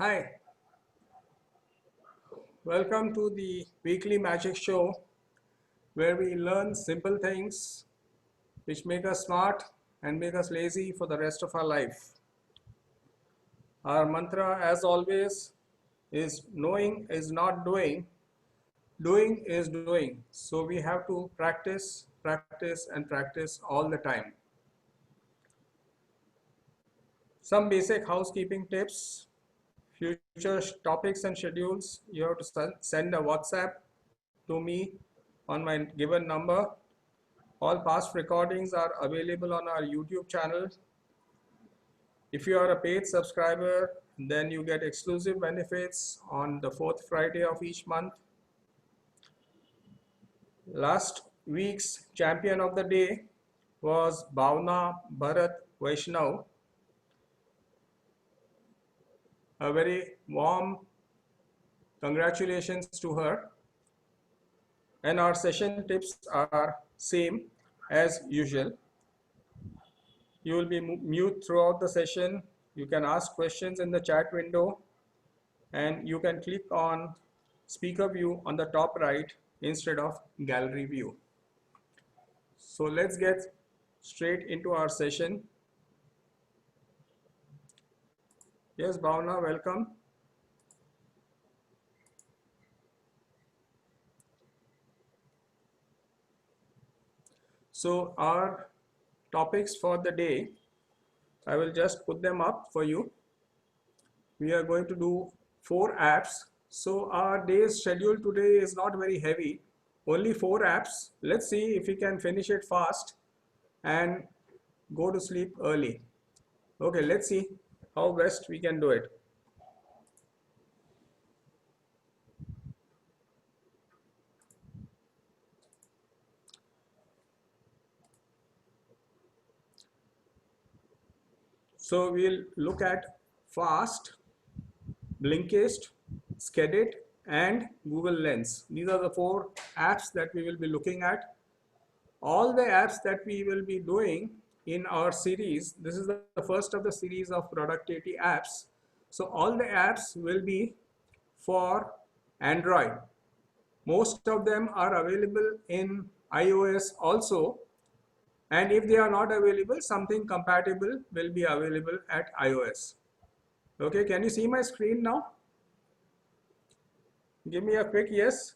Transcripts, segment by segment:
Hi, welcome to the weekly magic show where we learn simple things which make us smart and make us lazy for the rest of our life. Our mantra, as always, is knowing is not doing, doing is doing. So we have to practice, practice, and practice all the time. Some basic housekeeping tips. Future topics and schedules, you have to send a WhatsApp to me on my given number. All past recordings are available on our YouTube channel. If you are a paid subscriber, then you get exclusive benefits on the fourth Friday of each month. Last week's champion of the day was Bhavna Bharat Vaishnav. A very warm congratulations to her. And our session tips are same as usual. You will be mute throughout the session. You can ask questions in the chat window, and you can click on speaker view on the top right instead of gallery view. So let's get straight into our session. Yes, Bhavna, welcome. So our topics for the day, I will just put them up for you. We are going to do 4 apps. So our day's schedule today is not very heavy, only 4 apps. Let's see if we can finish it fast and go to sleep early. Okay, let's see how best we can do it. So we'll look at Fast, Blinkist, Skedit, and Google Lens. These are the 4 apps that we will be looking at. All the apps that we will be doing in our series, this is the first of the series of productivity apps. So all the apps will be for Android. Most of them are available in iOS also. And if they are not available, something compatible will be available at iOS. Okay, can you see my screen now? Give me a quick yes.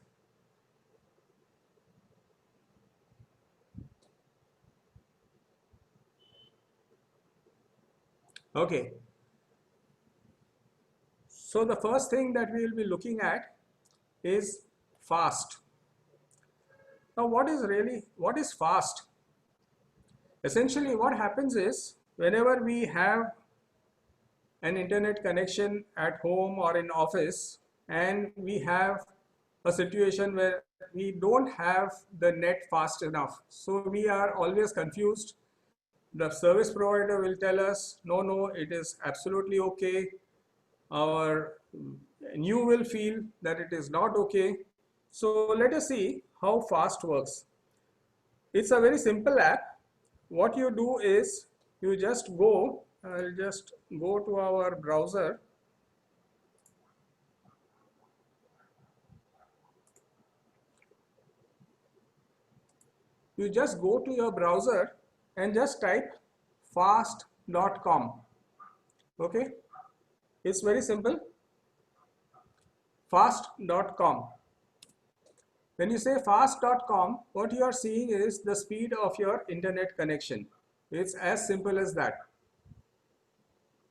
Okay. So the first thing that we will be looking at is Fast. Now what is Fast? Essentially what happens is whenever we have an internet connection at home or in office and we have a situation where we don't have the net fast enough, so we are always confused. The service provider will tell us no, it is absolutely okay, and you will feel that it is not okay. So let us see how Fast works. It's a very simple app. What you do is you just go, I'll just go to our browser. You just go to your browser and just type fast.com. Okay, it's very simple. Fast.com. When you say fast.com, what you are seeing is the speed of your internet connection. It's as simple as that.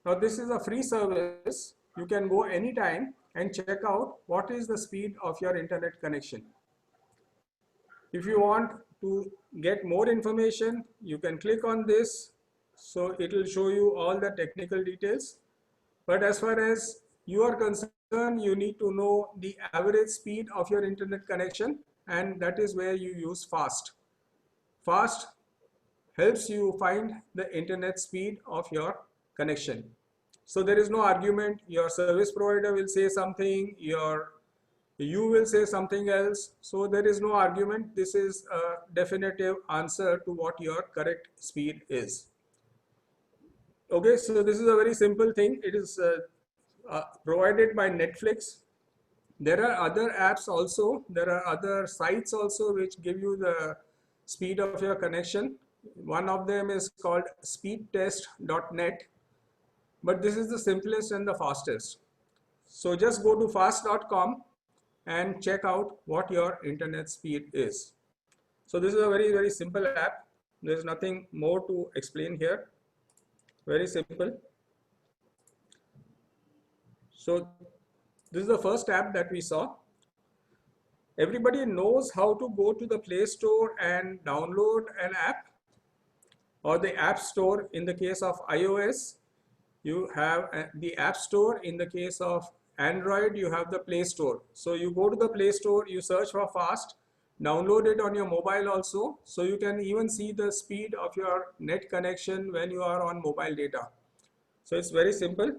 Now this is a free service. You can go anytime and check out what is the speed of your internet connection. If you want to get more information, you can click on this. So it will show you all the technical details. But as far as you are concerned, you need to know the average speed of your internet connection, and that is where you use Fast. Fast helps you find the internet speed of your connection. So there is no argument. Your service provider will say something, you will say something else. So there is no argument. This is a definitive answer to what your correct speed is. Okay, so this is a very simple thing. It is provided by Netflix. There are other apps also, there are other sites also which give you the speed of your connection. One of them is called speedtest.net, but this is the simplest and the fastest. So just go to fast.com and check out what your internet speed is. So this is a very, very simple app. There's nothing more to explain here. Very simple. So this is the first app that we saw. Everybody knows how to go to the Play Store and download an app, or the App Store in the case of iOS. You have the App Store. In the case of Android, you have the Play Store. So you go to the Play Store, you search for Fast, download it on your mobile also. So you can even see the speed of your net connection when you are on mobile data. So it's very simple.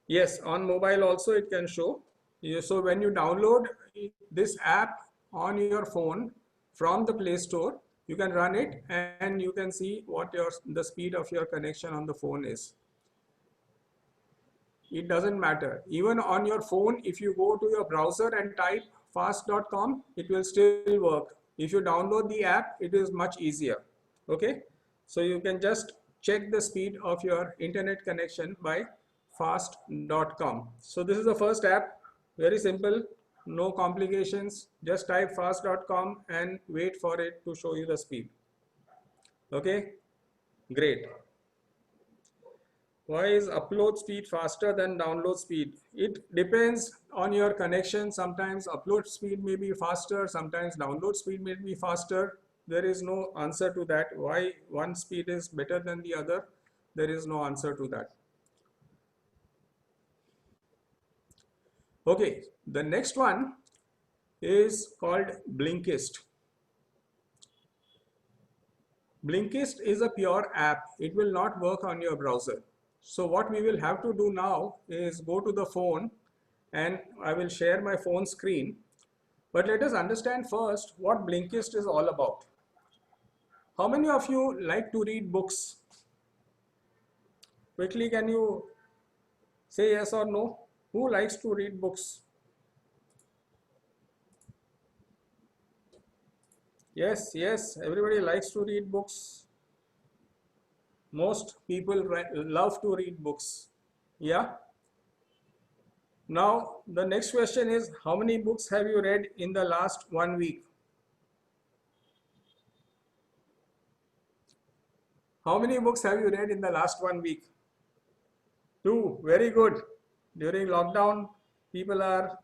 Yes, on mobile also it can show. So when you download this app on your phone from the Play Store, you can run it and you can see what the speed of your connection on the phone is. It doesn't matter. Even on your phone, if you go to your browser and type fast.com, it will still work. If you download the app, it is much easier. Okay, so you can just check the speed of your internet connection by fast.com. So this is the first app. Very simple, no complications. Just type fast.com and wait for it to show you the speed. Okay, great. Why is upload speed faster than download speed? It depends on your connection. Sometimes upload speed may be faster, sometimes download speed may be faster. There is no answer to that. Why one speed is better than the other? There is no answer to that. Okay, the next one is called Blinkist. Blinkist is a pure app. It will not work on your browser. So what we will have to do now is go to the phone, and I will share my phone screen. But let us understand first what Blinkist is all about. How many of you like to read books? Quickly, can you say yes or no? Who likes to read books? Yes, yes, everybody likes to read books. Most people love to read books. Yeah. Now, the next question is, how many books have you read in the last 1 week? How many books have you read in the last 1 week? 2. Very good. During lockdown, people are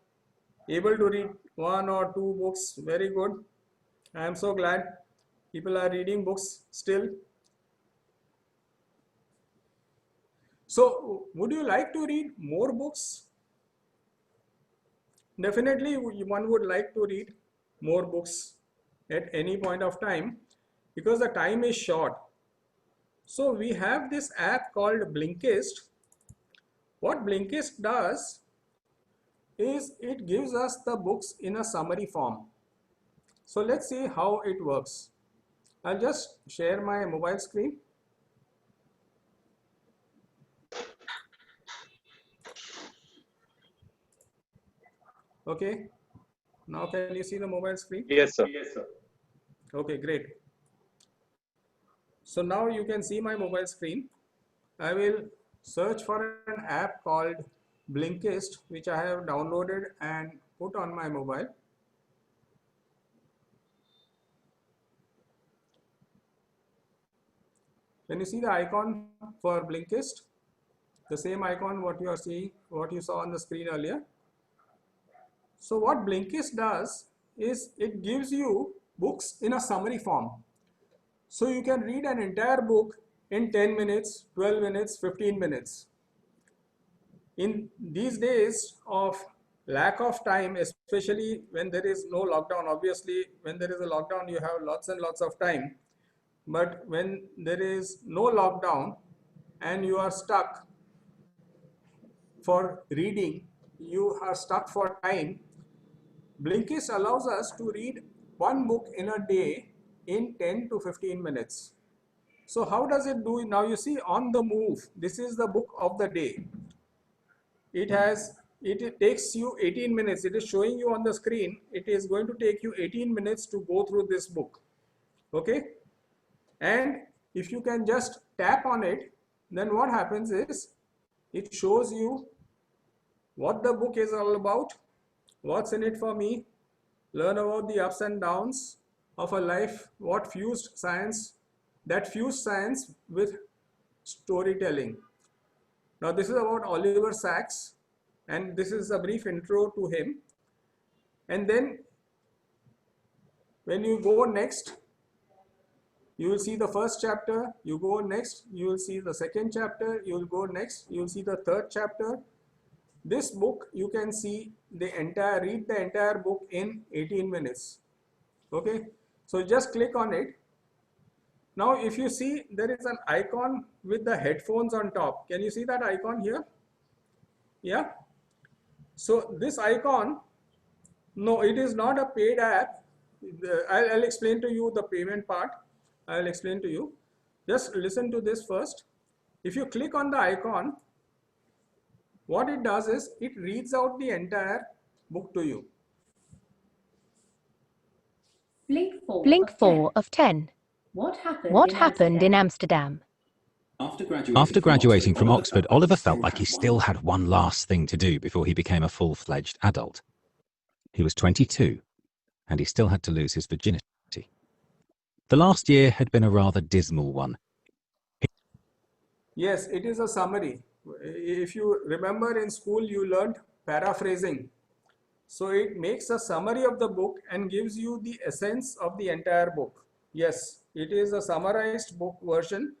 able to read 1 or 2 books. Very good. I am so glad people are reading books still. So, would you like to read more books? Definitely, one would like to read more books at any point of time because the time is short. So, we have this app called Blinkist. What Blinkist does is it gives us the books in a summary form. So let's see how it works. I'll just share my mobile screen. Okay. Now can you see the mobile screen? Yes, sir. Yes, sir. Okay, great. So now you can see my mobile screen. I will search for an app called Blinkist, which I have downloaded and put on my mobile. Can you see the icon for Blinkist? The same icon what you are seeing, what you saw on the screen earlier. So what Blinkist does is it gives you books in a summary form. So you can read an entire book in 10 minutes, 12 minutes, 15 minutes. In these days of lack of time, especially when there is no lockdown, obviously when there is a lockdown you have lots and lots of time. But when there is no lockdown and you are stuck for reading, you are stuck for time, Blinkist allows us to read one book in a day in 10 to 15 minutes. So how does it do? Now you see on the move, this is the book of the day. it takes you 18 minutes. It is showing you on the screen. It is going to take you 18 minutes to go through this book. Okay. And if you can just tap on it, then what happens is it shows you what the book is all about, what's in it for me, learn about the ups and downs of a life, what fused science with storytelling. Now this is about Oliver Sacks, and this is a brief intro to him. And then when you go next, you will see the first chapter, you go next, you will see the second chapter, you will go next, you will see the third chapter. This book, you can see read the entire book in 18 minutes. Okay, so just click on it. Now, if you see, there is an icon with the headphones on top. Can you see that icon here? Yeah. So this icon, no, it is not a paid app. I'll explain to you the payment part. I'll explain to you. Just listen to this first. If you click on the icon, what it does is it reads out the entire book to you. Blink 4 of 10. What happened in Amsterdam? After graduating from Oxford, Oliver felt like he still had one last thing to do before he became a full-fledged adult. He was 22, and he still had to lose his virginity. The last year had been a rather dismal one. Yes, it is a summary. If you remember in school, you learned paraphrasing. So it makes a summary of the book and gives you the essence of the entire book. Yes, it is a summarized book version.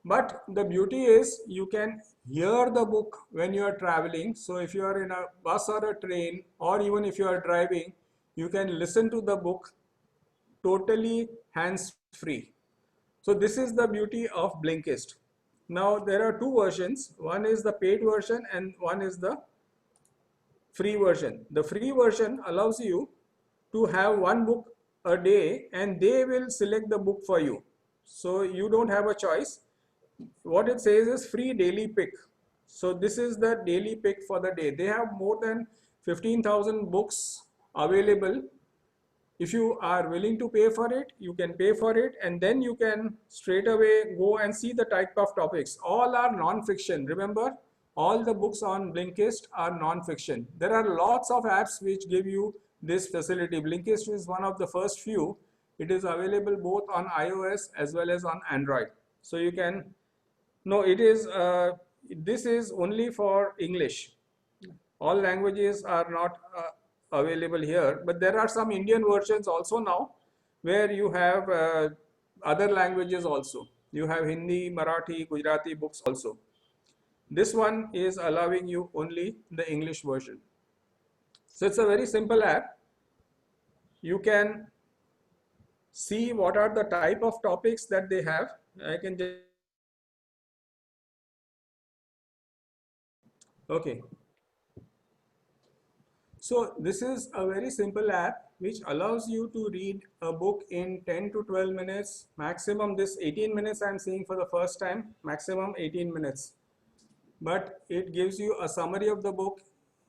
But the beauty is you can hear the book when you are traveling. So if you are in a bus or a train, or even if you are driving, you can listen to the book totally hands-free. So this is the beauty of Blinkist. Now there are two versions. One is the paid version and one is the free version. The free version allows you to have one book a day and they will select the book for you. So you don't have a choice. What it says is free daily pick. So this is the daily pick for the day. They have more than 15,000 books available. If you are willing to pay for it, you can pay for it, and then you can straight away go and see the type of topics. All are non-fiction. Remember, all the books on Blinkist are non-fiction. There are lots of apps which give you this facility. Blinkist is one of the first few. It is available both on iOS as well as on Android. So you can, no, it is, this is only for English. All languages are not available here, but there are some Indian versions also now where you have other languages also. You have Hindi, Marathi, Gujarati books also. This one is allowing you only the English version. So it's a very simple app. You can see what are the type of topics that they have. I can just, okay. So this is a very simple app which allows you to read a book in 10 to 12 minutes, maximum this 18 minutes I'm seeing for the first time, maximum 18 minutes. But it gives you a summary of the book.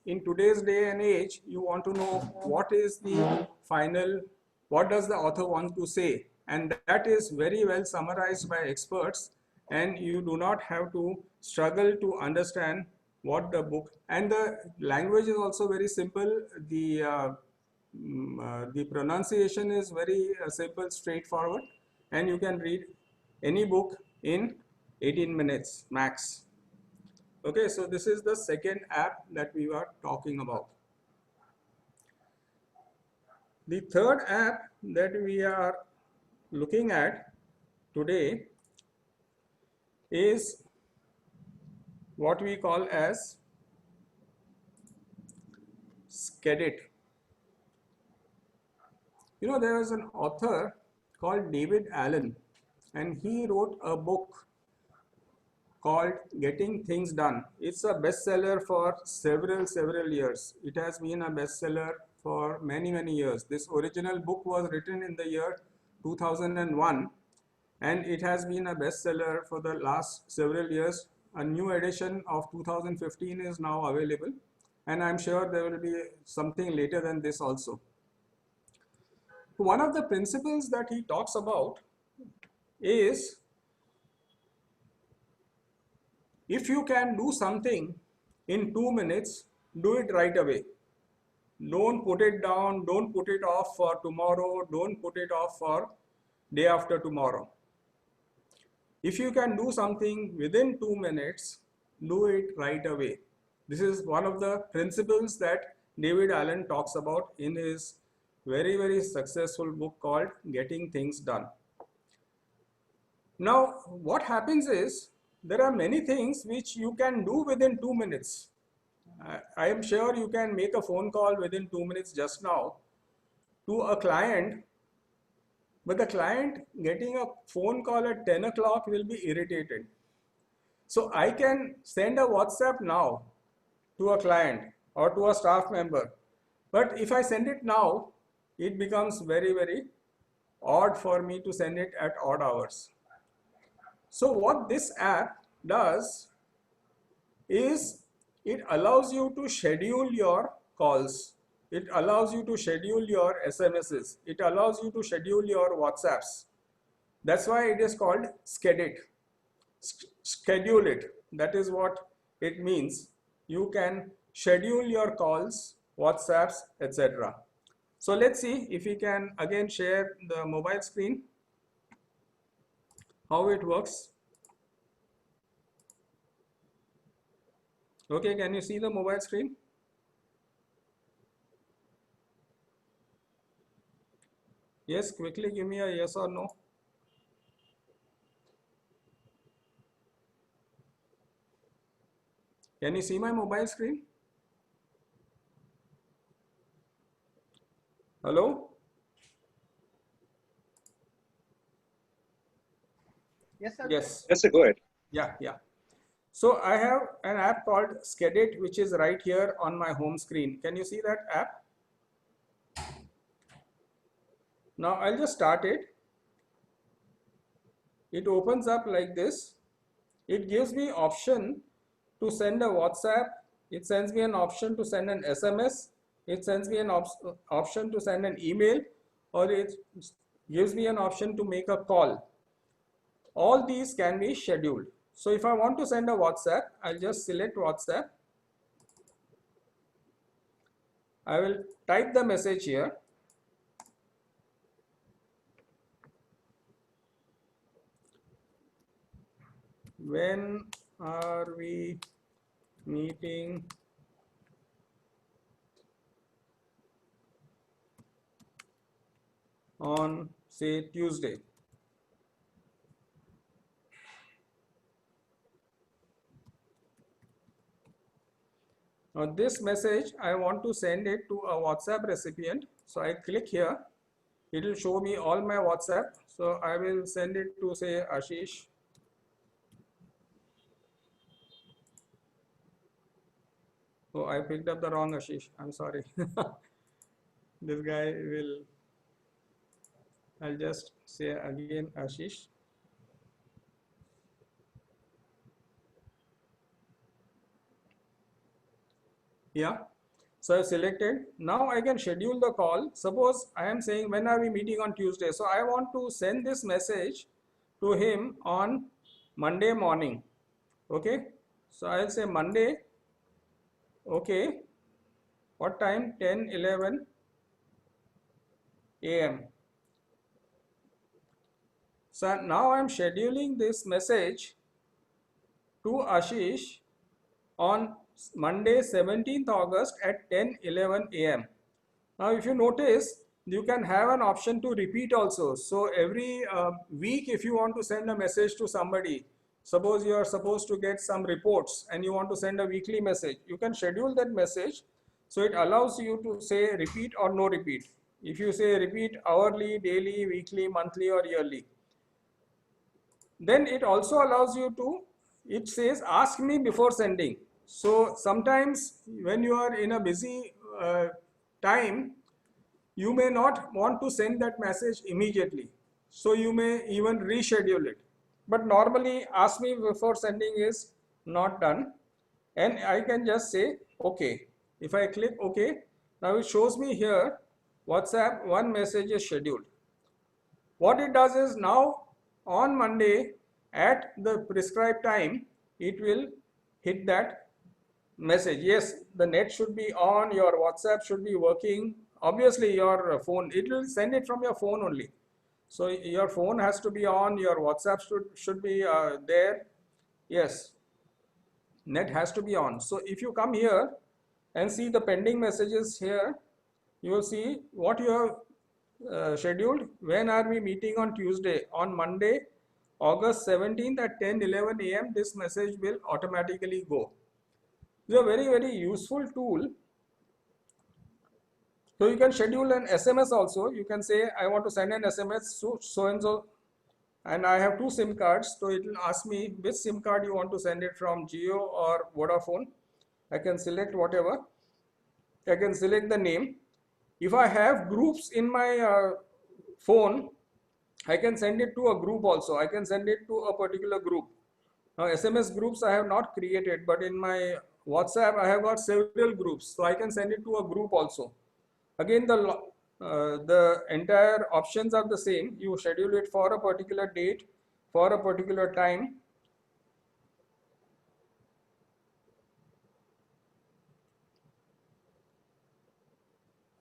In today's day and age, you want to know what is the final, what does the author want to say? And that is very well summarized by experts, and you do not have to struggle to understand what the book, and the language is also very simple. The pronunciation is very simple, straightforward, and you can read any book in 18 minutes max. Okay, so this is the second app that we were talking about. The third app that we are looking at today is what we call as Skedit. You know, there was an author called David Allen, and he wrote a book called Getting Things Done. It's a bestseller for several years. It has been a bestseller for many years. This original book was written in the year 2001, and it has been a bestseller for the last several years. a new edition of 2015 is now available, and I'm sure there will be something later than this also. One of the principles that he talks about is, if you can do something in 2 minutes, do it right away. Don't put it down, don't put it off for tomorrow, don't put it off for day after tomorrow. If you can do something within 2 minutes, do it right away. This is one of the principles that David Allen talks about in his very, very successful book called Getting Things Done. Now, what happens is, there are many things which you can do within 2 minutes. I am sure you can make a phone call within 2 minutes just now to a client, but the client getting a phone call at 10 o'clock will be irritated. So I can send a WhatsApp now to a client or to a staff member, but if I send it now, it becomes very, very odd for me to send it at odd hours. So what this app does is, it allows you to schedule your calls. It allows you to schedule your SMSs. It allows you to schedule your WhatsApps. That's why it is called Skedit. Schedule it. That is what it means. You can schedule your calls, WhatsApps, etc. So let's see if we can again share the mobile screen, how it works. Okay, can you see the mobile screen? Yes, quickly give me a yes or no. Can you see my mobile screen? Hello? Yes, sir. Yes. Yes, sir, go ahead. Yeah. So I have an app called Skedit, which is right here on my home screen. Can you see that app? Now I'll just start it. It opens up like this. It gives me option to send a WhatsApp. It sends me an option to send an SMS. It sends me an option to send an email, or it gives me an option to make a call. All these can be scheduled. So if I want to send a WhatsApp, I'll just select WhatsApp. I will type the message here. When are we meeting on, say, Tuesday? Now this message, I want to send it to a WhatsApp recipient. So I click here. It will show me all my WhatsApp. So I will send it to, say, Ashish. Oh, I picked up the wrong Ashish. I'm sorry. This guy will, I'll just say again Ashish. Yeah. So I've selected. Now I can schedule the call. Suppose I am saying, when are we meeting on Tuesday? So I want to send this message to him on Monday morning. Okay. So I'll say Monday. Okay. What time? 10:11 a.m. So now I'm scheduling this message to Ashish on Monday 17th August at 10:11 a.m. Now if you notice, you can have an option to repeat also. So every week, if you want to send a message to somebody, suppose you are supposed to get some reports and you want to send a weekly message, you can schedule that message. So it allows you to say repeat or no repeat. If you say repeat hourly, daily, weekly, monthly or yearly, then it also allows you to, it says ask me before sending. So sometimes when you are in a busy time, you may not want to send that message immediately. So you may even reschedule it. But normally ask me before sending is not done, and I can just say OK. If I click OK, now it shows me here WhatsApp one message is scheduled. What it does is now on Monday at the prescribed time, it will hit that message. Yes, the net should be on, your WhatsApp should be working. Obviously your phone, it will send it from your phone only. So your phone has to be on, your WhatsApp should be there. Yes, net has to be on. So if you come here and see the pending messages here, you will see what you have scheduled. When are we meeting on Tuesday? On Monday, August 17th at 10:11 a.m. this message will automatically go. It's a very, very useful tool. So you can schedule an SMS also. You can say, I want to send an SMS to so and so, and I have two SIM cards. So it will ask me which SIM card you want to send it from, Jio or Vodafone. I can select whatever. I can select the name. If I have groups in my phone, I can send it to a group also. I can send it to a particular group. Now SMS groups I have not created, but in my WhatsApp I have got several groups, so I can send it to a group also. Again, the entire options are the same. You schedule it for a particular date, for a particular time.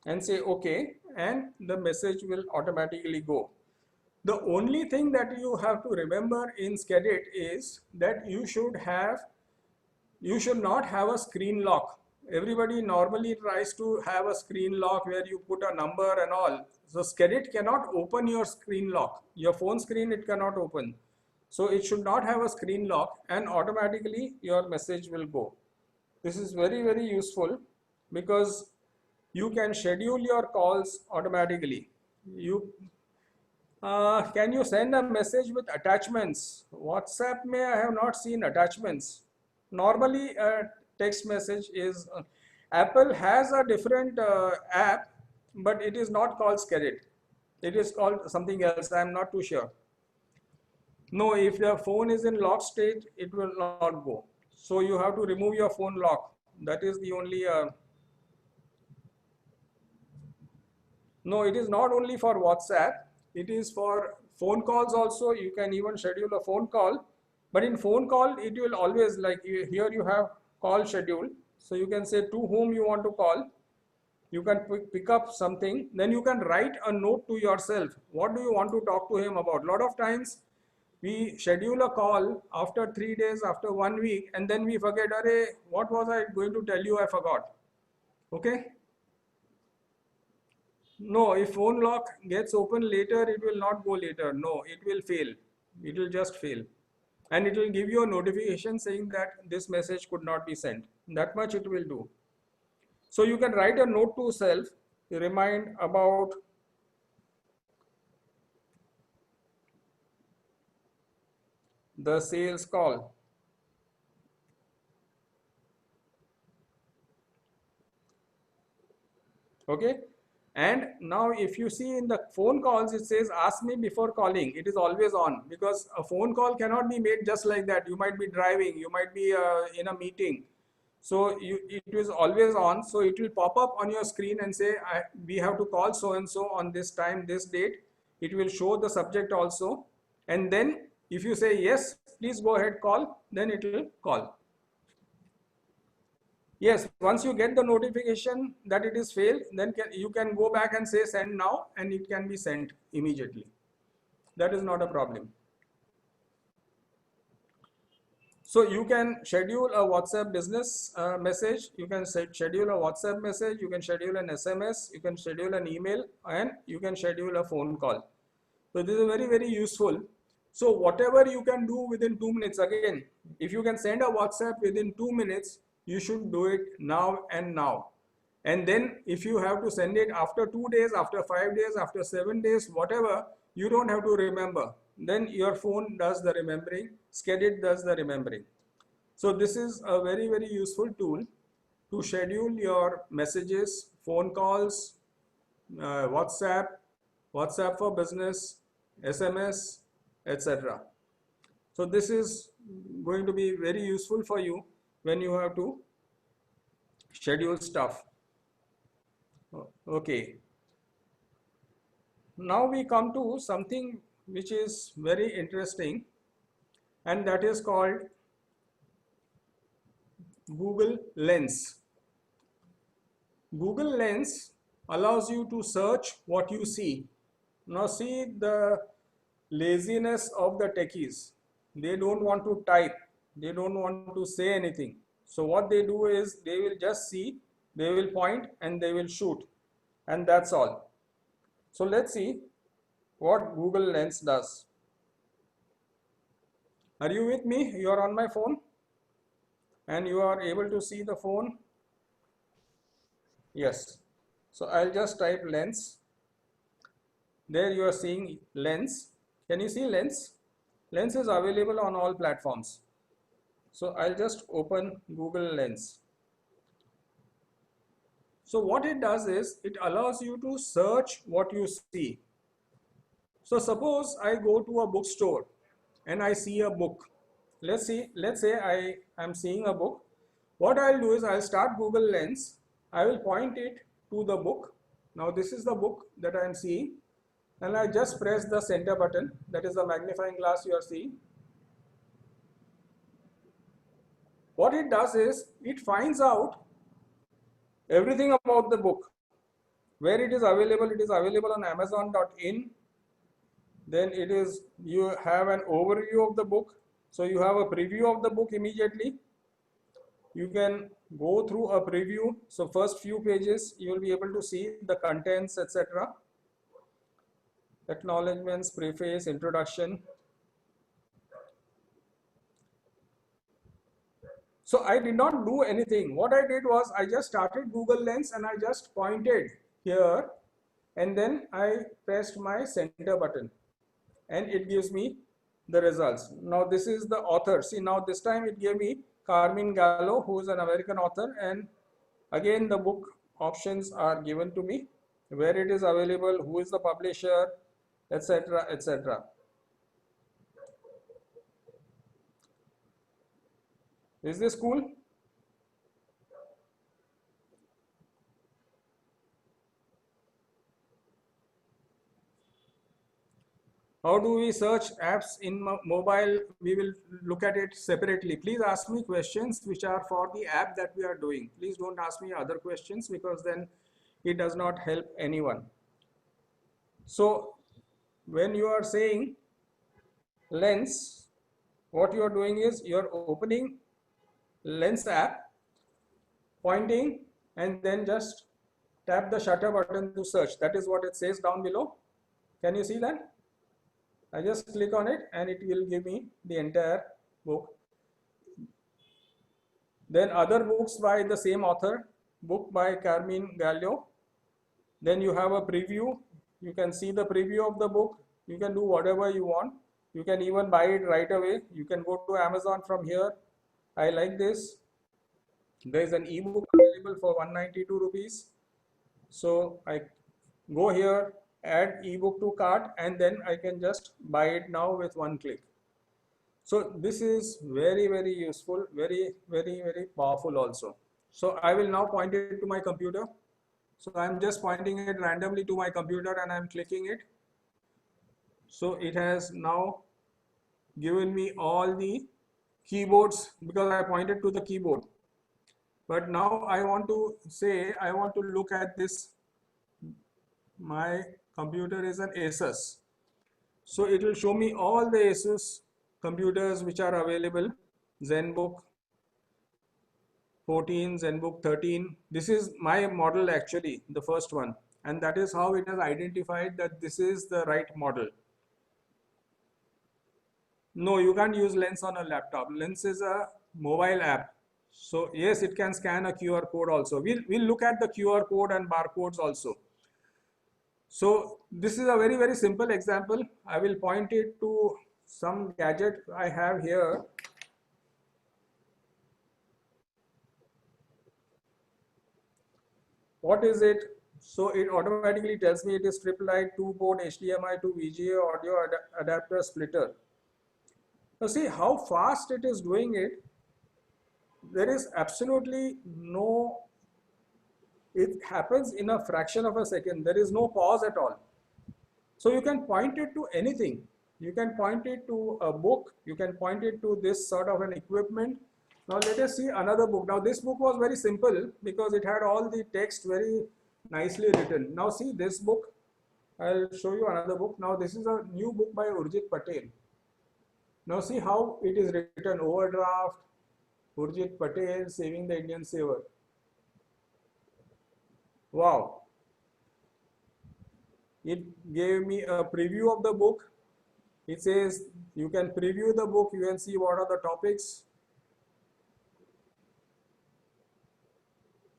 And say OK, and the message will automatically go. The only thing that you have to remember in Skedit is that you should not have a screen lock. Everybody normally tries to have a screen lock where you put a number and all. So Skedit cannot open your screen lock. Your phone screen it cannot open. So it should not have a screen lock, and automatically your message will go. This is very, very useful because you can schedule your calls automatically. Can you send a message with attachments? WhatsApp may I have not seen attachments. Normally a text message is, Apple has a different app, but it is not called Skedit. It is called something else. I am not too sure. No, if the phone is in lock state, it will not go. So you have to remove your phone lock. That is the only no, it is not only for WhatsApp, it is for phone calls also. You can even schedule a phone call, but in phone call, it will always, like here you have call schedule. So you can say to whom you want to call. You can pick up something, then you can write a note to yourself. What do you want to talk to him about? A lot of times we schedule a call after 3 days, after 1 week, and then we forget, Arey, what was I going to tell you? I forgot. Okay. No, if phone lock gets open later, it will not go later. No, it will fail. It will just fail. And it will give you a notification saying that this message could not be sent. That much it will do. So you can write a note to self, remind about the sales call. Okay. And now if you see in the phone calls, it says ask me before calling. It is always on because a phone call cannot be made just like that. You might be driving, you might be in a meeting. So it is always on. So it will pop up on your screen and say, we have to call so and so on this time, this date. It will show the subject also. And then if you say yes, please go ahead, call, then it will call. Yes, once you get the notification that it is failed, then you can go back and say send now, and it can be sent immediately. That is not a problem. So you can schedule a WhatsApp business message, you can schedule a WhatsApp message, you can schedule an SMS, you can schedule an email, and you can schedule a phone call. So this is very, very useful. So whatever you can do within 2 minutes, again, if you can send a WhatsApp within 2 minutes, you should do it now and now. And then if you have to send it after 2 days, after 5 days, after 7 days, whatever, you don't have to remember. Then your phone does the remembering, Skedit does the remembering. So this is a very, very useful tool to schedule your messages, phone calls, WhatsApp, WhatsApp for business, SMS, etc. So this is going to be very useful for you when you have to schedule stuff. Okay. Now we come to something which is very interesting, and that is called Google Lens. Google Lens allows you to search what you see. Now see the laziness of the techies. They don't want to type. They don't want to say anything. So what they do is they will just see, they will point and they will shoot. And that's all. So let's see what Google Lens does. Are you with me? You are on my phone and you are able to see the phone? Yes. So I'll just type lens. There you are seeing lens. Can you see lens? Lens is available on all platforms. So I'll just open Google Lens. So what it does is it allows you to search what you see. So suppose I go to a bookstore and I see a book. Let's say I am seeing a book. What I'll do is I'll start Google Lens. I will point it to the book. Now this is the book that I am seeing, and I just press the center button, that is the magnifying glass you are seeing. What it does is it finds out everything about the book, where it is available on Amazon.in. Then you have an overview of the book, so you have a preview of the book immediately. You can go through a preview. So first few pages you will be able to see the contents, etc. Acknowledgements, preface, introduction. So I did not do anything. What I did was I just started Google Lens and I just pointed here and then I pressed my center button and it gives me the results. Now this is the author. See, now this time it gave me Carmine Gallo, who is an American author, and again the book options are given to me, where it is available, who is the publisher, etc., etc. Is this cool? How do we search apps in mobile? We will look at it separately. Please ask me questions which are for the app that we are doing. Please don't ask me other questions, because then it does not help anyone. So when you are saying Lens, what you are doing is you are opening Lens app, pointing, and then just tap the shutter button to search. That is what it says down below. Can you see that? I just click on it and it will give me the entire book. Then other books by the same author, book by Carmine Gallo. Then you have a preview. You can see the preview of the book. You can do whatever you want. You can even buy it right away. You can go to Amazon from here. I like this. There is an ebook available for 192 rupees. So I go here, add ebook to cart, and then I can just buy it now with one click. So this is very, very useful, very, very, very powerful also. So I will now point it to my computer. So I'm just pointing it randomly to my computer and I'm clicking it. So it has now given me all the keyboards because I pointed to the keyboard. But now I want to say, I want to look at this. My computer is an Asus. So it will show me all the Asus computers which are available. ZenBook 14, ZenBook 13. This is my model actually, the first one. And that is how it has identified that this is the right model. No, you can't use Lens on a laptop. Lens is a mobile app. So yes, it can scan a QR code also. We'll look at the QR code and barcodes also. So this is a very, very simple example. I will point it to some gadget I have here. What is it? So it automatically tells me it is Strip Lite 2-port HDMI to VGA audio adapter splitter. Now see how fast it is doing it. There is absolutely no, it happens in a fraction of a second. There is no pause at all. So you can point it to anything. You can point it to a book. You can point it to this sort of an equipment. Now let us see another book. Now this book was very simple because it had all the text very nicely written. Now see this book. I'll show you another book. Now this is a new book by Urjit Patel. Now see how it is written: Overdraft, Urjit Patel, Saving the Indian Saver. Wow. It gave me a preview of the book. It says you can preview the book, you can see what are the topics.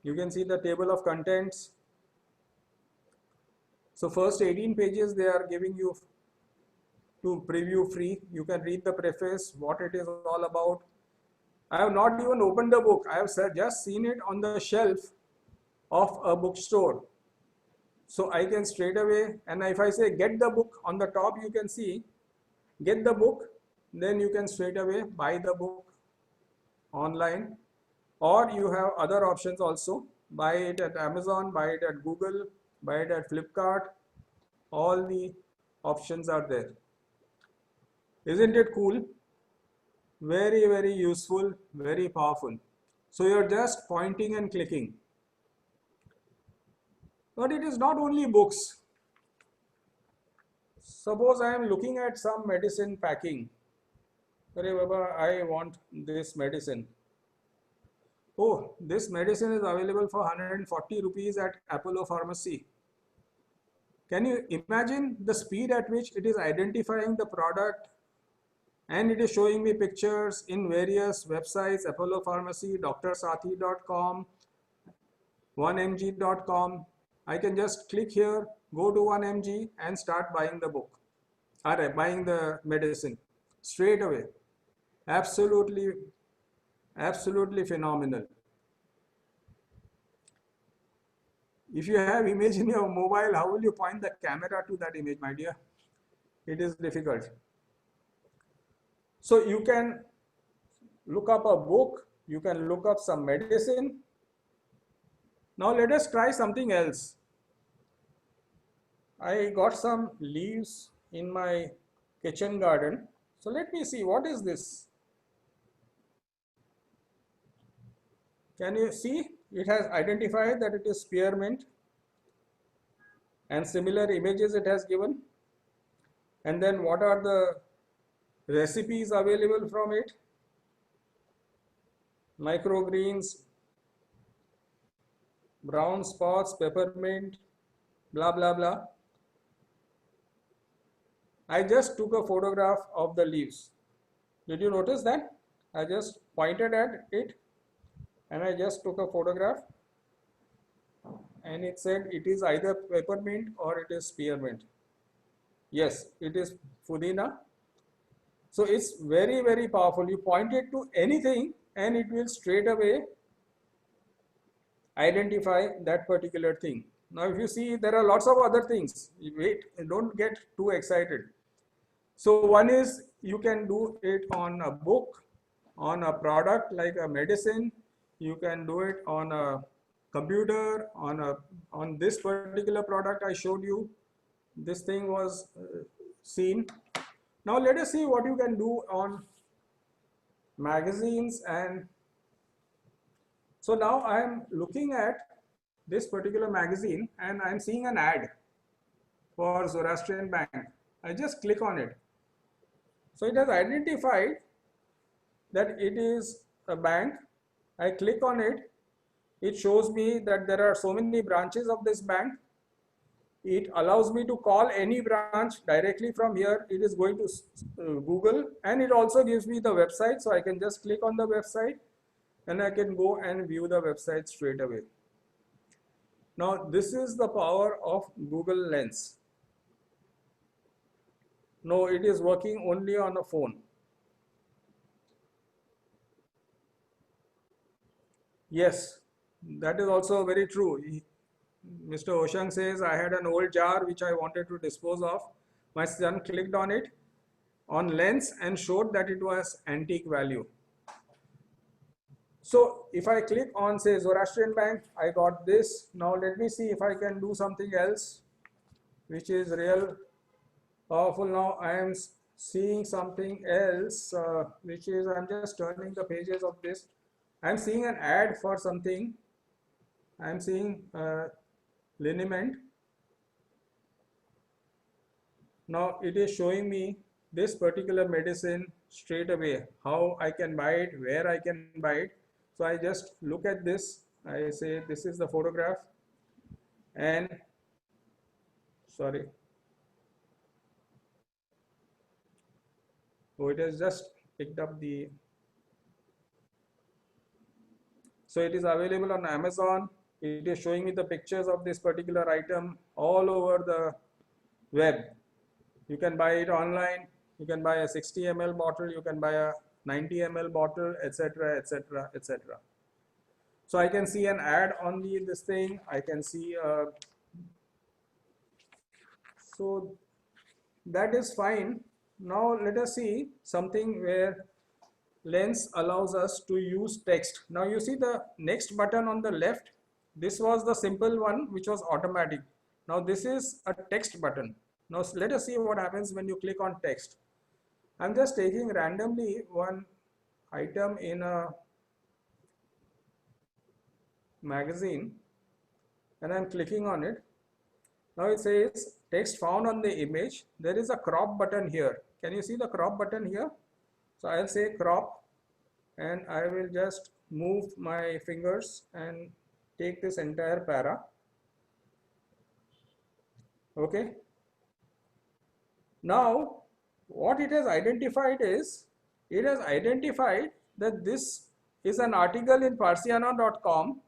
You can see the table of contents. So first 18 pages they are giving you to preview free. You can read the preface, what it is all about. I have not even opened the book. I have just seen it on the shelf of a bookstore. So I can straight away, and if I say get the book, on the top you can see get the book, then you can straight away buy the book online, or you have other options also. Buy it at Amazon, buy it at Google, buy it at Flipkart. All the options are there. Isn't it cool? Very, very useful, very powerful. So you're just pointing and clicking. But it is not only books. Suppose I am looking at some medicine packing. I want this medicine. Oh, this medicine is available for 140 rupees at Apollo Pharmacy. Can you imagine the speed at which it is identifying the product, and it is showing me pictures in various websites: Apollo Pharmacy, drsathi.com, 1mg.com. I can just click here, go to 1mg and start buying the book, or buying the medicine straight away. Absolutely, absolutely phenomenal. If you have image in your mobile, how will you point the camera to that image, my dear? It is difficult. So you can look up a book, you can look up some medicine. Now let us try something else. I got some leaves in my kitchen garden. So let me see, what is this? Can you see? It has identified that it is spearmint, and similar images it has given. And then what are the recipes available from it? Microgreens, brown spots, peppermint, blah, blah, blah. I just took a photograph of the leaves. Did you notice that? I just pointed at it and I just took a photograph, and it said it is either peppermint or it is spearmint. Yes, it is Pudina. So it's very, very powerful. You point it to anything and it will straight away identify that particular thing. Now if you see, there are lots of other things. Wait, don't get too excited. So one is you can do it on a book, on a product like a medicine. You can do it on a computer, on this particular product I showed you. This thing was seen. Now let us see what you can do on magazines. And so now I am looking at this particular magazine and I am seeing an ad for Zoroastrian Bank. I just click on it. So it has identified that it is a bank. I click on it. It shows me that there are so many branches of this bank. It allows me to call any branch directly from here. It is going to Google, and it also gives me the website. So I can just click on the website and I can go and view the website straight away. Now this is the power of Google Lens. No, it is working only on a phone. Yes, that is also very true. Mr. Oshang says, I had an old jar which I wanted to dispose of. My son clicked on it on lens and showed that it was antique value. So if I click on, say, Zoroastrian Bank, I got this. Now let me see if I can do something else which is real powerful. Now I am seeing something else which is, I'm just turning the pages of this. I'm seeing an ad for something. I'm seeing liniment. Now it is showing me this particular medicine straight away, how I can buy it, where I can buy it. So I just look at this, I say this is the photograph, and sorry, oh, it has just picked up the, so it is available on Amazon. It is showing me the pictures of this particular item all over the web. You can buy it online, you can buy a 60 ml bottle, you can buy a 90 ml bottle, etc, etc, etc. So I can see an ad on this thing, I can see so that is fine. Now let us see something where Lens allows us to use text. Now you see the next button on the left, this was the simple one which was automatic. Now this is a text button. Now let us see what happens when you click on text. I'm just taking randomly one item in a magazine and I'm clicking on it. Now it says text found on the image. There is a crop button here. Can you see the crop button here? So I'll say crop and I will just move my fingers and take this entire para. Okay. Now what it has identified is, it has identified that this is an article in Parsiana.com,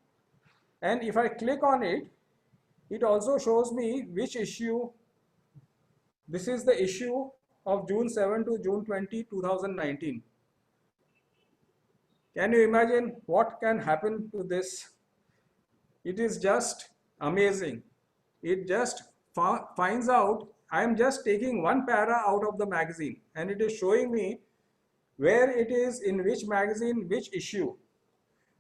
and if I click on it, it also shows me which issue. This is the issue of June 7 to June 20, 2019. Can you imagine what can happen to this? It is just amazing. It just finds out, I am just taking one para out of the magazine and it is showing me where it is, in which magazine, which issue.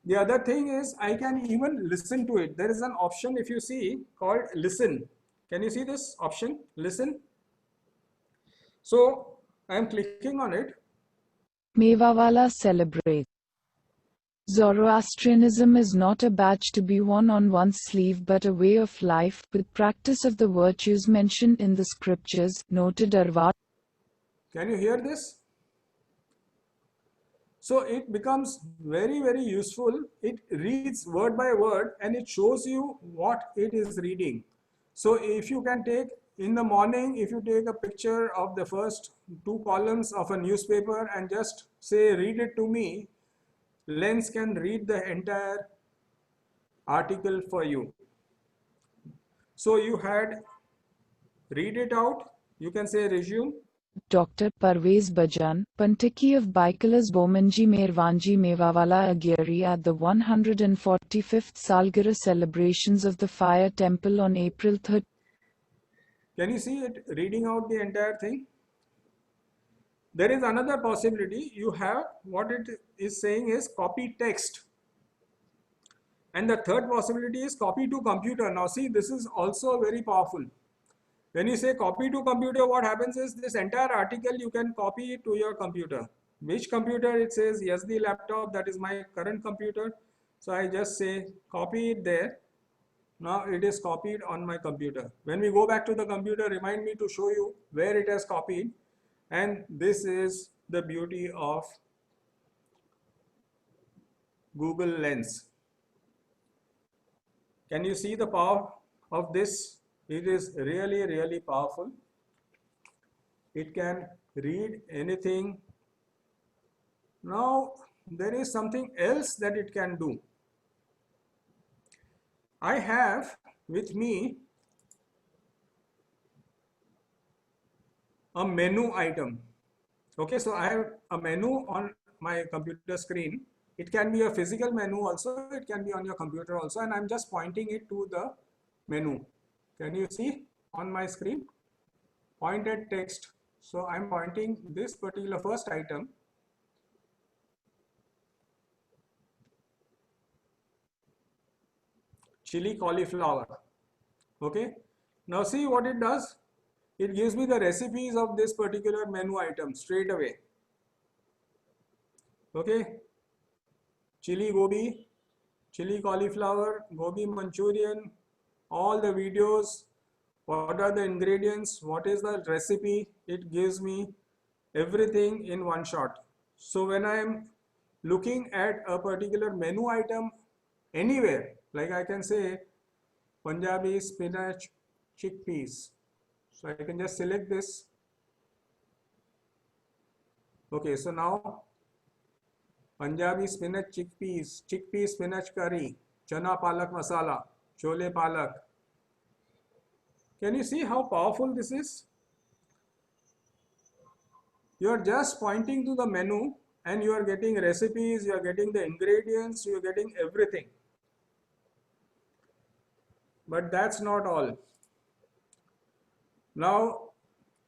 The other thing is I can even listen to it. There is an option, if you see, called listen. Can you see this option, listen? So I am clicking on it. Mewawala celebrates. Zoroastrianism is not a badge to be worn on one's sleeve but a way of life with practice of the virtues mentioned in the scriptures, noted Arvat. Can you hear this? So it becomes very, very useful. It reads word by word and it shows you what it is reading. So if you can take, in the morning, if you take a picture of the first 2 columns of a newspaper and just say, read it to me, Lens can read the entire article for you. So you had read it out, you can say resume. Dr. Parvez Bajan, Pantiki of Baikalas Bomanji Mervanji Mewawala Agyari at the 145th Salgara celebrations of the Fire Temple on April 3rd. Can you see it reading out the entire thing? There is another possibility. You have, what it is saying is copy text. And the third possibility is copy to computer. Now see, this is also very powerful. When you say copy to computer, what happens is this entire article you can copy it to your computer. Which computer? It says yes, the laptop, that is my current computer. So I just say copy it there. Now it is copied on my computer. When we go back to the computer, remind me to show you where it has copied. And this is the beauty of Google Lens. Can you see the power of this? It is really, really powerful. It can read anything. Now, there is something else that it can do. I have with me a menu item. Okay, so I have a menu on my computer screen. It can be a physical menu also, it can be on your computer also, and I'm just pointing it to the menu. Can you see on my screen? Point at text. So I'm pointing this particular first item. Chili cauliflower. Okay. Now see what it does. It gives me the recipes of this particular menu item straight away. Okay. Chili gobi, chili cauliflower, gobi Manchurian, all the videos, what are the ingredients, what is the recipe, it gives me everything in one shot. So when I am looking at a particular menu item anywhere, like I can say Punjabi spinach chickpeas. So I can just select this. Okay, so now Punjabi spinach chickpeas, chickpea spinach curry, chana palak masala, chole palak. Can you see how powerful this is? You are just pointing to the menu and you are getting recipes, you are getting the ingredients, you are getting everything. But that's not all. Now,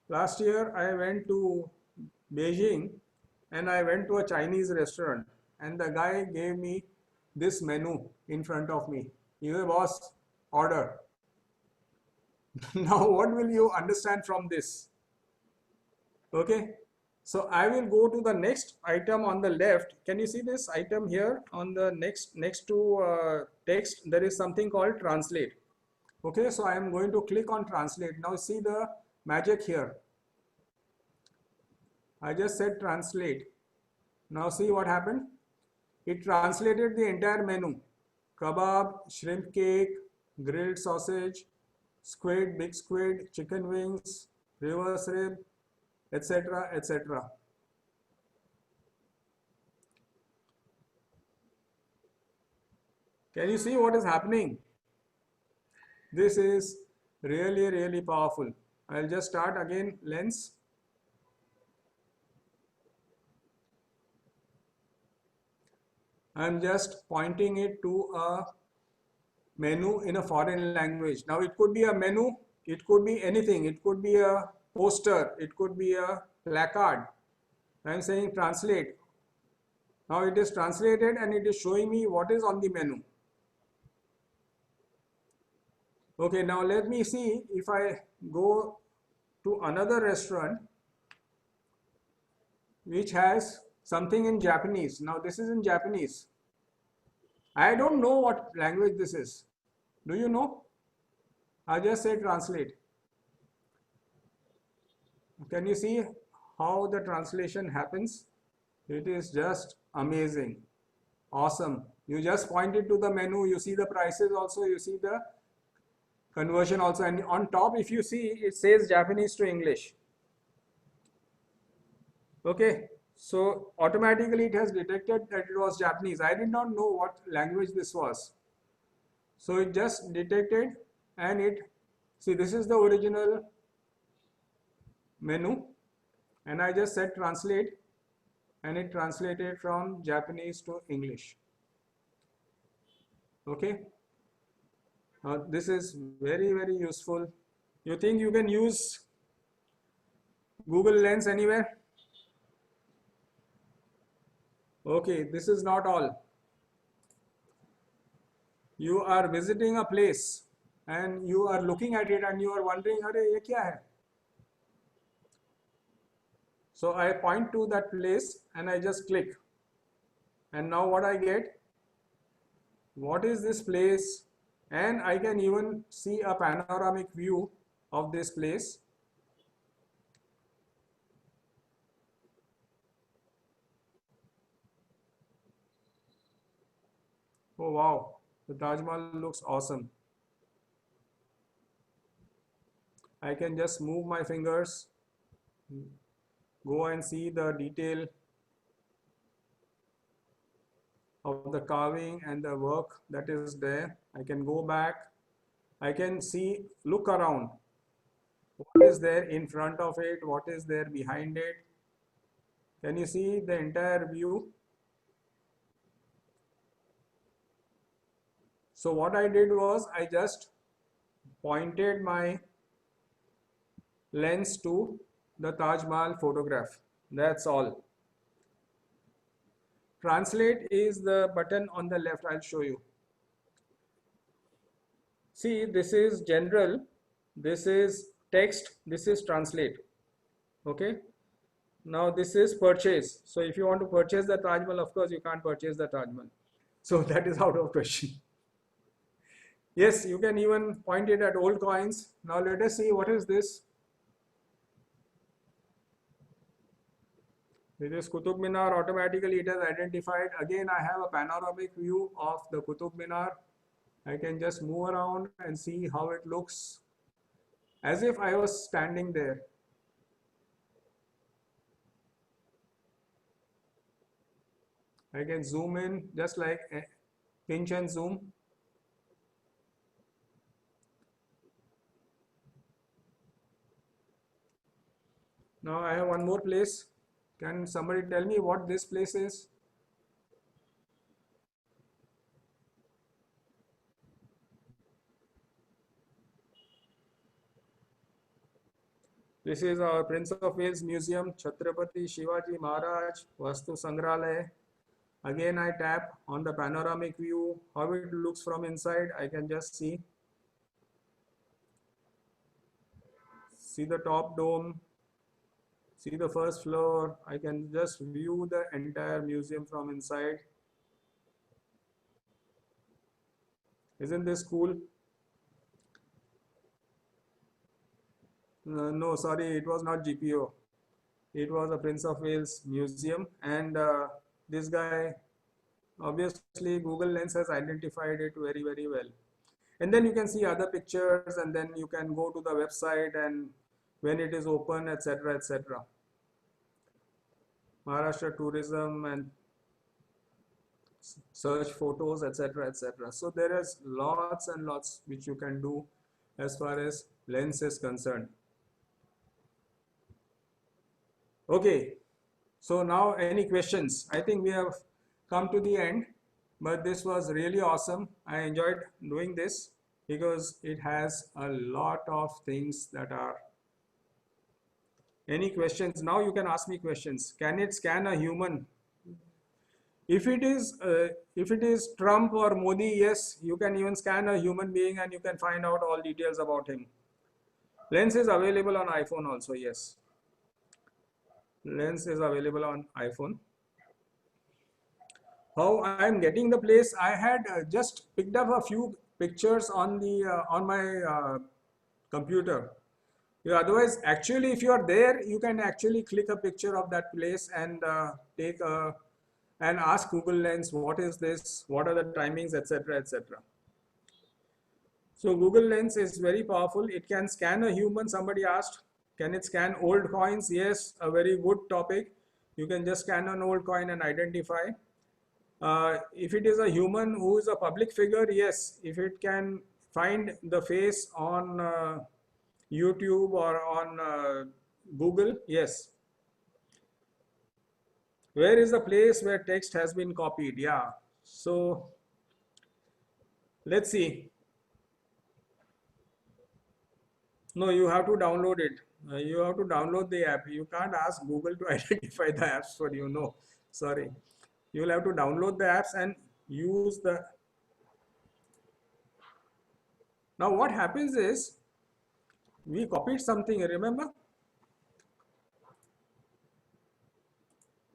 last year I went to Beijing and I went to a Chinese restaurant and the guy gave me this menu in front of me. He said, boss, order. Now, what will you understand from this? Okay. So I will go to the next item on the left. Can you see this item here on the next to text? There is something called translate. Okay, so I am going to click on translate. Now see the magic here. I just said translate. Now see what happened. It translated the entire menu. Kebab, shrimp cake, grilled sausage, squid, big squid, chicken wings, reverse rib, etc., etc. Can you see what is happening? This is really, really powerful. I'll just start again lens. I'm just pointing it to a menu in a foreign language. Now it could be a menu, it could be anything. It could be a poster, it could be a placard. I'm saying translate. Now it is translated and it is showing me what is on the menu. Okay, now let me see if I go to another restaurant which has something in Japanese. Now this is in Japanese. I don't know what language this is. Do you know? I just say translate. Can you see how the translation happens? It is just amazing. Awesome. You just point it to the menu, you see the prices also, you see the conversion also, and on top if you see it says Japanese to English. Okay, so automatically it has detected that it was Japanese. I did not know what language this was. So it just detected and it, see this is the original menu and I just said translate and it translated from Japanese to English. Okay. This is very, very useful. You think you can use Google Lens anywhere? Okay, this is not all. You are visiting a place and you are looking at it and you are wondering, "Arey, ye kya hai?" So I point to that place and I just click. And now what I get? What is this place? And I can even see a panoramic view of this place. Oh wow, the Taj Mahal looks awesome. I can just move my fingers, go and see the detail of the carving and the work that is there. I can go back. I can see, look around. What is there in front of it? What is there behind it? Can you see the entire view? So what I did was I just pointed my lens to the Taj Mahal photograph. That's all. Translate is the button on the left. I'll show you. See, this is general, this is text, this is translate. Okay. Now this is purchase. So if you want to purchase the Taj Mahal, of course you can't purchase the Taj Mahal. So that is out of question. Yes, you can even point it at old coins. Now let us see what is this. This is Qutub Minar. Automatically it has identified. Again, I have a panoramic view of the Qutub Minar. I can just move around and see how it looks as if I was standing there. I can zoom in just like pinch and zoom. Now I have one more place. Can somebody tell me what this place is? This is our Prince of Wales Museum, Chhatrapati Shivaji Maharaj Vastu Sangrahalaya. Again, I tap on the panoramic view, how it looks from inside. I can just see the top dome, see the first floor. I can just view the entire museum from inside. Isn't this cool? No, sorry, it was not GPO. It was a Prince of Wales Museum, and this guy, obviously Google Lens has identified it very, very well. And then you can see other pictures, and then you can go to the website and when it is open, etc., etc. Maharashtra Tourism and search photos, etc., etc. So there is lots and lots which you can do as far as Lens is concerned. Okay, so now any questions? I think we have come to the end, but this was really awesome. I enjoyed doing this because it has a lot of things that are. Any questions? Now you can ask me questions. Can it scan a human? If it is Trump or Modi, yes, you can even scan a human being and you can find out all details about him. Lens is available on iPhone also, yes. Lens is available on iPhone. How I am getting the place? I had just picked up a few pictures on the on my computer. Yeah, otherwise, actually, if you are there, you can actually click a picture of that place and take a and ask Google Lens, what is this? What are the timings, etc., etc. So Google Lens is very powerful. It can scan a human. Somebody asked, can it scan old coins? Yes, a very good topic. You can just scan an old coin and identify. If it is a human who is a public figure, yes. If it can find the face on YouTube or on Google, yes. Where is the place where text has been copied? Yeah. So let's see. No, you have to download it. You have to download the app. You can't ask Google to identify the apps for you. No, sorry. You will have to download the apps and use the. Now what happens is we copied something, remember?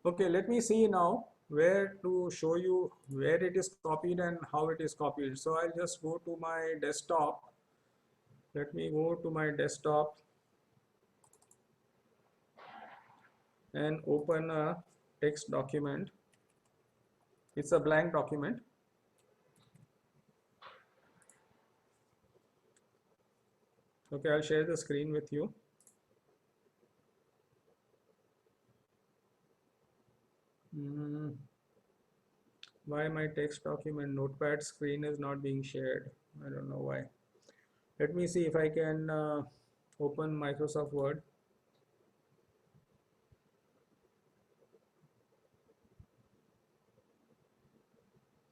Okay, let me see now where to show you where it is copied and how it is copied. So I'll just go to my desktop. Let me go to my desktop and open a text document. It's a blank document. Okay, I'll share the screen with you. Why my text document notepad screen is not being shared? I don't know why. Let me see if I can open Microsoft Word.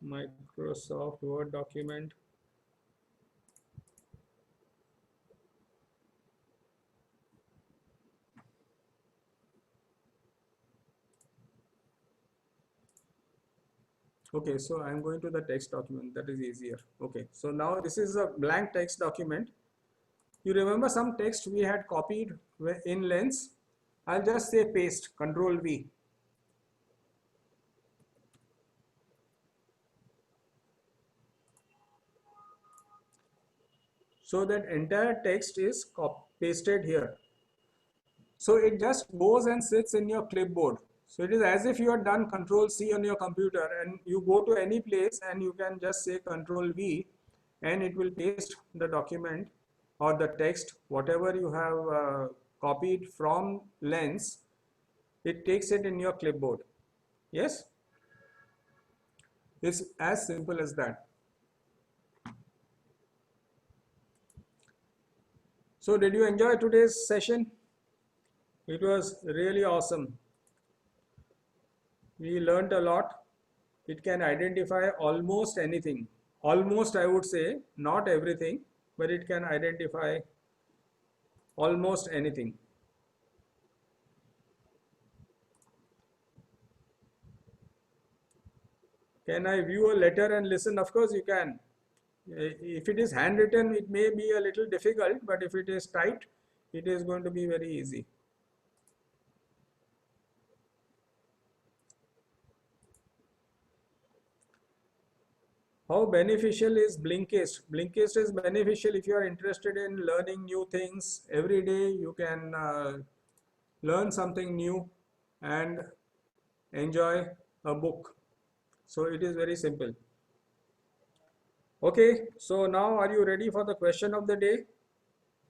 Microsoft Word document. Okay, so I'm going to the text document, that is easier. Okay, so now this is a blank text document. You remember some text we had copied in Lens? I'll just say paste, Control V. So that entire text is pasted here. So it just goes and sits in your clipboard. So it is as if you had done Control C on your computer and you go to any place and you can just say Control V and it will paste the document or the text, whatever you have copied from Lens, it takes it in your clipboard. Yes? It's as simple as that. So did you enjoy today's session? It was really awesome. We learned a lot. It can identify almost anything. Almost, I would say, not everything, but it can identify almost anything. Can I view a letter and listen? Of course you can. If it is handwritten, it may be a little difficult, but if it is typed, it is going to be very easy. How beneficial is Blinkist? Blinkist is beneficial if you are interested in learning new things. Every day you can learn something new and enjoy a book. So it is very simple. Okay, so now are you ready for the question of the day?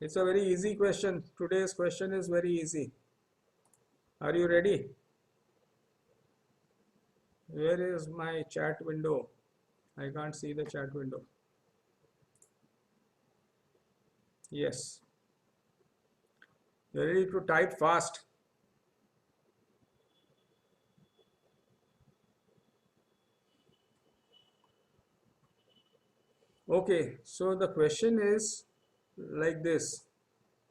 It's a very easy question. Today's question is very easy. Are you ready? Where is my chat window? I can't see the chat window. Yes. You're ready to type fast. Okay, so the question is like this.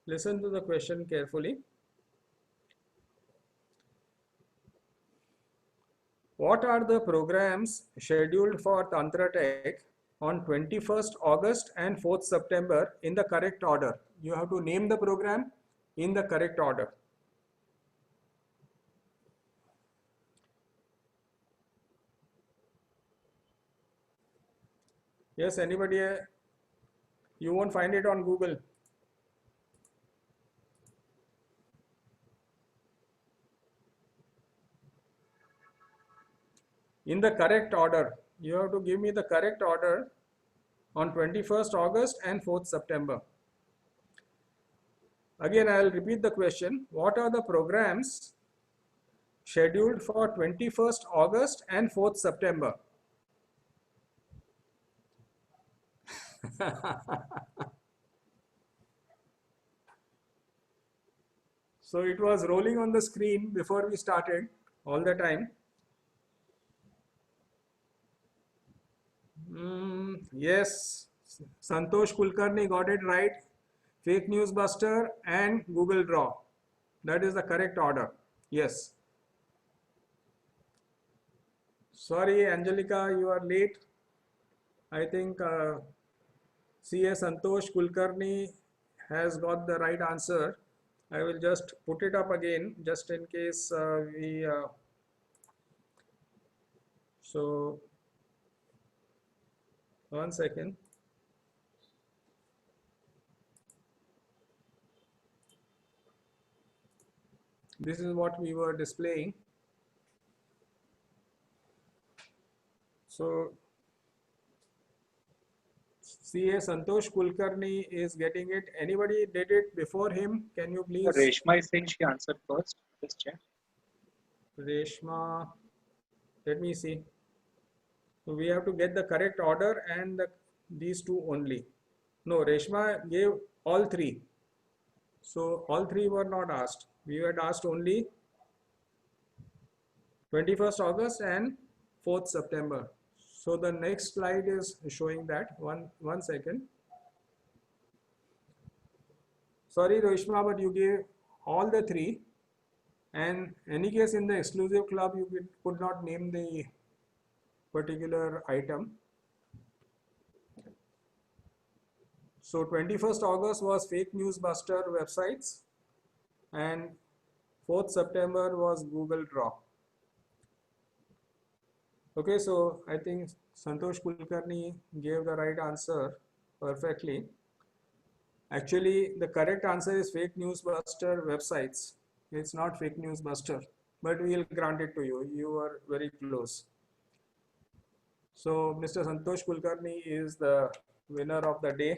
Listen to the question carefully. What are the programs scheduled for Tantra Tech on 21st August and 4th September in the correct order? You have to name the program in the correct order. Yes, anybody? You won't find it on Google. In the correct order. You have to give me the correct order on 21st August and 4th September. Again, I will repeat the question. What are the programs scheduled for 21st August and 4th September? So it was rolling on the screen before we started all the time. Yes, Santosh Kulkarni got it right. Fake News Buster and Google Draw. That is the correct order. Yes. Sorry, Angelica, you are late. I think CA Santosh Kulkarni has got the right answer. I will just put it up again just in case so 1 second. This is what we were displaying. So CA Santosh Kulkarni is getting it. Anybody did it before him? Can you please? Reshma is saying she answered first. Just check. Reshma, let me see. So we have to get the correct order and these two only. No, Reshma gave all three. So all three were not asked. We had asked only 21st August and 4th September. So the next slide is showing that. One second. Sorry, Reshma, but you gave all the three. And any case in the exclusive club, you could not name the particular item. So 21st August was Fake News Buster websites, and 4th September was Google Draw. Okay, so I think Santosh Kulkarni gave the right answer perfectly. Actually, the correct answer is Fake News Buster websites. It's not Fake News Buster, but we'll grant it to you. You are very close. So Mr. Santosh Kulkarni is the winner of the day.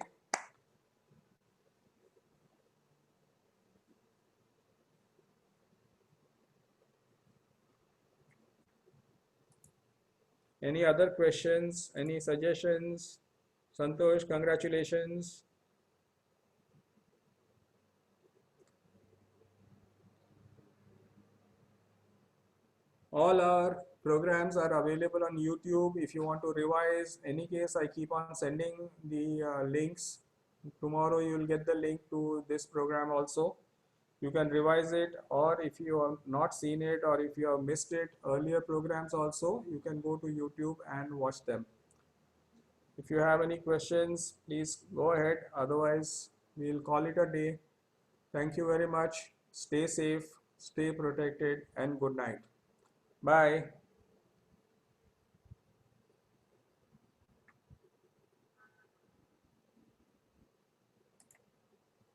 Any other questions? Any suggestions? Santosh, congratulations. All our programs are available on YouTube. If you want to revise, any case, I keep on sending the links. Tomorrow you will get the link to this program also. You can revise it, or if you have not seen it, or if you have missed it, earlier programs also, you can go to YouTube and watch them. If you have any questions, please go ahead. Otherwise, we'll call it a day. Thank you very much. Stay safe, stay protected, and good night. Bye.